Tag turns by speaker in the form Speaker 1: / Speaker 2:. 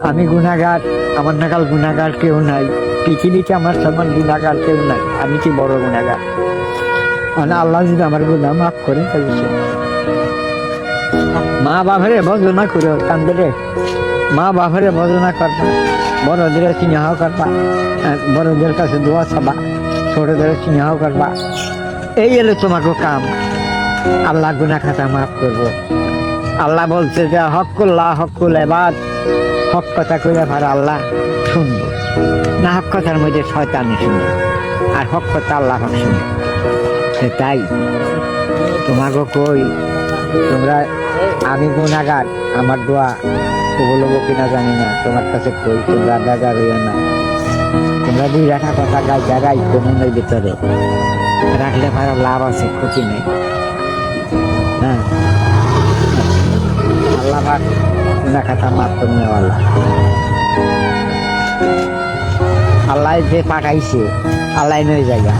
Speaker 1: আমি গুনাহগার, আমার নাগাল গুনাহগার কেউ নাই পৃথিবীতে, আমার সমান গুনাহগার কেউ নাই। আমি কি বড় গুনাহগার? মানে আল্লাহ যদি আমার গুনাহ মাফ করে ফেলছে। মা বাবারে বদনা করো কান্দে রে, মা বাবারে বদনা করবা, বড়দের স্নেহ করবা, বড়দের কাছে দোয়া চাবা, ছোটদের স্নেহ করবা। এই এলো তোমাকে কাম। আল্লাহ গুনাহ খাতা মাফ করবো। আল্লাহ বলছে যে হকুল এবাদ, হক কথা কইলে ভার আল্লাহ শুনবো না, হক কথার মধ্যে শয়তানি শুনবে, আর হক কথা আল্লাহ হক শুনবে। তাই তোমাকে কই, তোমরা, আমি গুনাহগার, আমার দোয়া কবুল হবো কিনা জানি না, তোমার কাছে কই তোমরা বেজার হইও না। তোমরা দুই রাখা কথা গাই মনের ভিতরে রাখলে ভালো লাভ আছে, ক্ষতি নেই। হ্যাঁ, আল্লাহ পাক গুনাহ খাতা মাফ করে নেওয়ালা। আল্লাহ যে পাঠাইছে, আল্লাহ নয় জায়গা।